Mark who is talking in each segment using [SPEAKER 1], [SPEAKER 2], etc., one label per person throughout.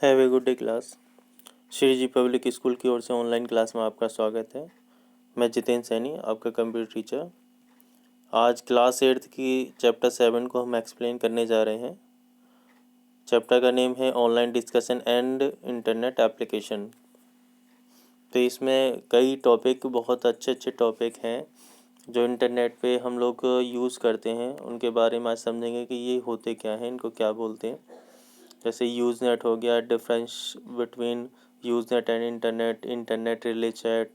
[SPEAKER 1] Have a good day class. Shri ji public school की ओर से ऑनलाइन क्लास में आपका स्वागत है। मैं जितेंद्र सैनी, आपका कंप्यूटर टीचर। आज क्लास 8th की चैप्टर 7 को हम एक्सप्लेन करने जा रहे हैं। चैप्टर का नेम है online discussion and internet application. तो इसमें कई टॉपिक, बहुत अच्छे अच्छे टॉपिक हैं जो इंटरनेट पे हम लोग यूज़ करते हैं। उनके बारे में आज समझेंगे कि ये होते क्या हैं, इनको क्या बोलते हैं। जैसे यूज़ नेट हो गया, difference between Usenet and internet, internet relay chat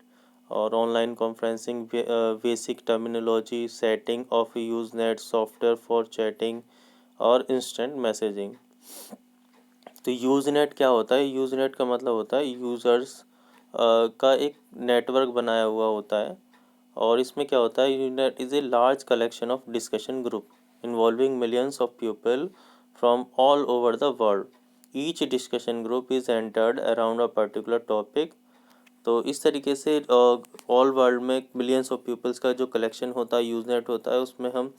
[SPEAKER 1] और online conferencing, basic terminology, setting of Usenet, software for chatting और इंस्टेंट मैसेजिंग। तो यूज़ नेट क्या होता है? यूज़ नेट का मतलब होता है यूज़र्स का एक नेटवर्क बनाया हुआ होता है। और इसमें क्या होता है, unit is a large collection of discussion group involving millions of people from all over the world. Each discussion group is entered around a particular topic. तो इस तरीके से ऑल वर्ल्ड में मिलियंस ऑफ पीपल्स का जो collection होता है, Usenet होता है, उसमें हम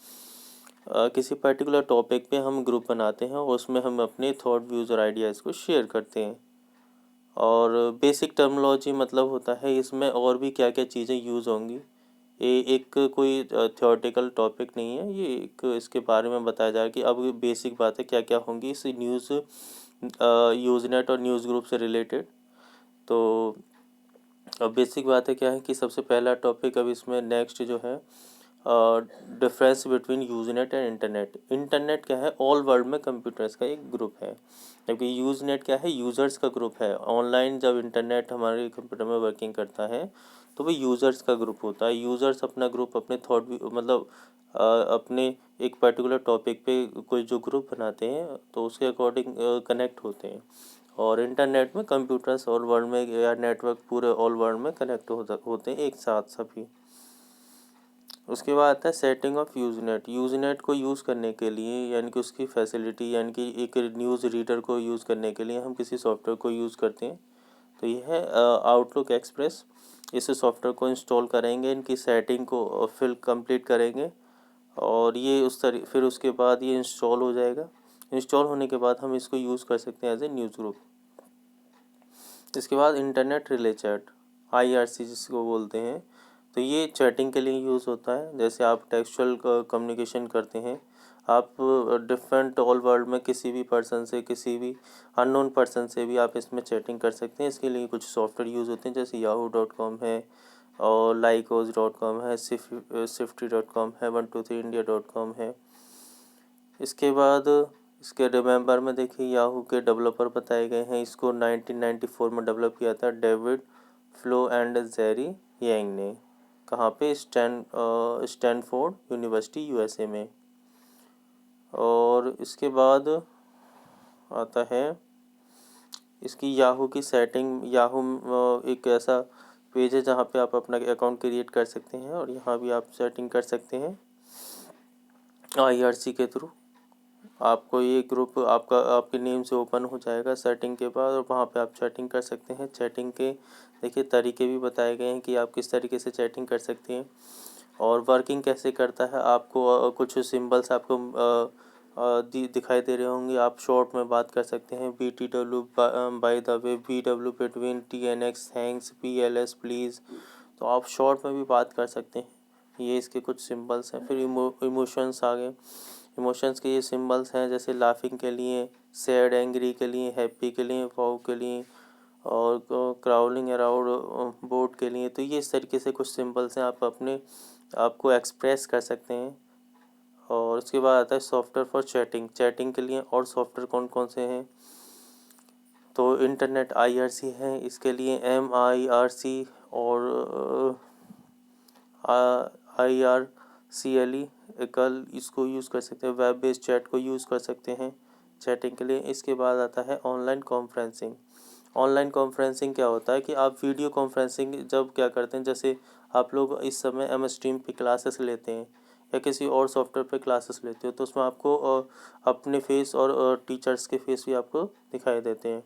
[SPEAKER 1] किसी पर्टिकुलर टॉपिक पे हम ग्रुप बनाते हैं और उसमें हम अपने थॉट, व्यूज़ और आइडियाज़ को शेयर करते हैं। और बेसिक टर्मिनोलॉजी मतलब होता है इसमें और भी क्या क्या चीज़ें यूज़ होंगी। ये एक कोई थ्योरेटिकल टॉपिक नहीं है, ये एक इसके बारे में बताया जा रहा है कि अब बेसिक बातें क्या क्या होंगी इस न्यूज़ यूज़नेट और न्यूज़ ग्रुप से रिलेटेड। तो अब बेसिक बातें क्या है कि सबसे पहला टॉपिक अब इसमें नेक्स्ट जो है difference between Usenet and internet. Internet क्या है? ऑल वर्ल्ड में कंप्यूटर्स का एक ग्रुप है, जबकि यूज़नेट क्या है? यूज़र्स का ग्रुप है। ऑनलाइन जब इंटरनेट हमारे कंप्यूटर में वर्किंग करता है तो वो यूज़र्स का ग्रुप होता है। यूज़र्स अपना ग्रुप अपने थॉट, मतलब अपने एक पर्टिकुलर टॉपिक पे कोई जो ग्रुप बनाते हैं तो उसके अकॉर्डिंग कनेक्ट होते हैं। और इंटरनेट में कंप्यूटर्स ऑल वर्ल्ड में या नेटवर्क पूरे ऑल वर्ल्ड में कनेक्ट होते हैं एक साथ सभी। उसके बाद आता है सेटिंग ऑफ यूज़नेट। यूज़नेट को यूज़ करने के लिए, यानी कि उसकी फैसिलिटी, यानी कि एक न्यूज़ रीडर को यूज़ करने के लिए हम किसी सॉफ्टवेयर को यूज़ करते हैं। तो यह है आउटलुक एक्सप्रेस। इस सॉफ्टवेयर को इंस्टॉल करेंगे, इनकी सेटिंग को फिल कंप्लीट करेंगे और ये फिर उसके बाद ये इंस्टॉल हो जाएगा। इंस्टॉल होने के बाद हम इसको यूज़ कर सकते हैं एज ए न्यूज़ ग्रुप। इसके बाद इंटरनेट रिले चैट, IRC जिसको बोलते हैं। तो ये चैटिंग के लिए यूज़ होता है। जैसे आप टेक्सचुअल कम्युनिकेशन करते हैं, आप डिफरेंट ऑल वर्ल्ड में किसी भी पर्सन से, किसी भी अननोन पर्सन से भी आप इसमें चैटिंग कर सकते हैं। इसके लिए कुछ सॉफ्टवेयर यूज़ होते हैं, जैसे yahoo.com है और lycos.com है, sifty.com है, 123india.com है। इसके बाद इसके रिमेंबर में देखिए याहू के डेवलपर बताए गए हैं। इसको 1994 में डेवलप किया था डेविड फ्लो एंड जेरी यांग ने। कहाँ पे? स्टैनफोर्ड यूनिवर्सिटी USA में। और इसके बाद आता है इसकी याहू की सेटिंग। याहू एक ऐसा पेज है जहाँ पे आप अपना अकाउंट क्रिएट कर सकते हैं और यहाँ भी आप सेटिंग कर सकते हैं IRC के थ्रू। आपको ये ग्रुप आपके नेम से ओपन हो जाएगा सेटिंग के बाद, और वहाँ पे आप चैटिंग कर सकते हैं। चैटिंग के देखिए तरीके भी बताए गए हैं कि आप किस तरीके से चैटिंग कर सकते हैं और वर्किंग कैसे करता है। आपको कुछ सिंबल्स आपको दिखाई दे रहे होंगे। आप शॉर्ट में बात कर सकते हैं। BTW by the way, BW between, TNX thanks, PLS please. तो आप शॉर्ट में भी बात कर सकते हैं। ये इसके कुछ सिंबल्स हैं। फिर इमोशंस आ गए। इमोशंस के ये सिंबल्स हैं, जैसे लाफिंग के लिए, सैड एंग्री के लिए, हैप्पी के लिए, वाउ के लिए और क्राउलिंग अराउंड बोर्ड के लिए। तो ये इस तरीके से कुछ सिंबल्स हैं, आप अपने आपको एक्सप्रेस कर सकते हैं। और उसके बाद आता है सॉफ्टवेयर फॉर चैटिंग। चैटिंग के लिए और सॉफ्टवेयर कौन कौन से हैं? तो इंटरनेट IRC है, इसके लिए MIRC और IRCLE कल इसको यूज़ कर सकते हैं। वेब बेस्ड चैट को यूज़ कर सकते हैं चैटिंग के लिए। इसके बाद आता है ऑनलाइन कॉन्फ्रेंसिंग। ऑनलाइन कॉन्फ्रेंसिंग क्या होता है कि आप वीडियो कॉन्फ्रेंसिंग जब क्या करते हैं, जैसे आप लोग इस समय MS टीम पे क्लासेस लेते हैं या किसी और सॉफ्टवेयर पे क्लासेस लेते हो, तो उसमें आपको अपने फेस और टीचर्स के फेस भी आपको दिखाई देते हैं।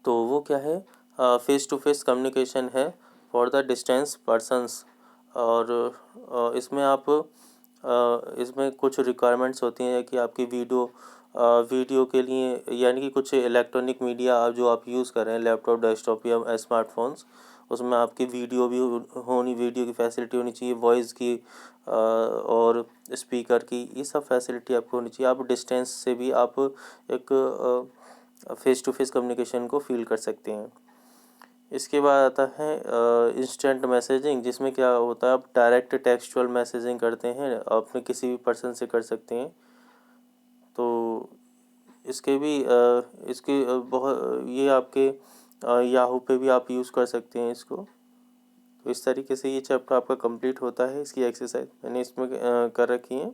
[SPEAKER 1] तो वो क्या है? फेस टू फेस कम्युनिकेशन है फॉर द डिस्टेंस पर्सन्स। और इसमें आप इसमें कुछ रिक्वायरमेंट्स होती हैं कि आपकी वीडियो वीडियो के लिए, यानी कि कुछ इलेक्ट्रॉनिक मीडिया आप जो आप यूज़ कर रहे हैं, लैपटॉप, डेस्कटॉप या स्मार्टफोन्स, उसमें आपकी वीडियो भी होनी, वीडियो की फैसिलिटी होनी चाहिए, वॉइस की और स्पीकर की, ये सब फैसिलिटी आपको होनी चाहिए। आप डिस्टेंस से भी आप एक फेस टू फेस कम्युनिकेशन को फील कर सकते हैं। इसके बाद आता है इंस्टेंट मैसेजिंग, जिसमें क्या होता है, आप डायरेक्ट टेक्सचुअल मैसेजिंग करते हैं, अपने किसी भी पर्सन से कर सकते हैं। तो इसके भी इसके बहुत, ये आपके याहू पे भी आप यूज़ कर सकते हैं इसको। तो इस तरीके से ये चैप्टर आपका कंप्लीट होता है। इसकी एक्सरसाइज मैंने इसमें कर रखी है,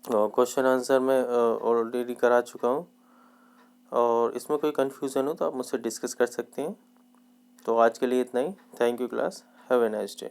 [SPEAKER 1] क्वेश्चन आंसर मैं ऑलरेडी करा चुका हूँ, और इसमें कोई कन्फ्यूज़न हो तो आप मुझसे डिस्कस कर सकते हैं। तो आज के लिए इतना ही। Thank you class, have a nice day.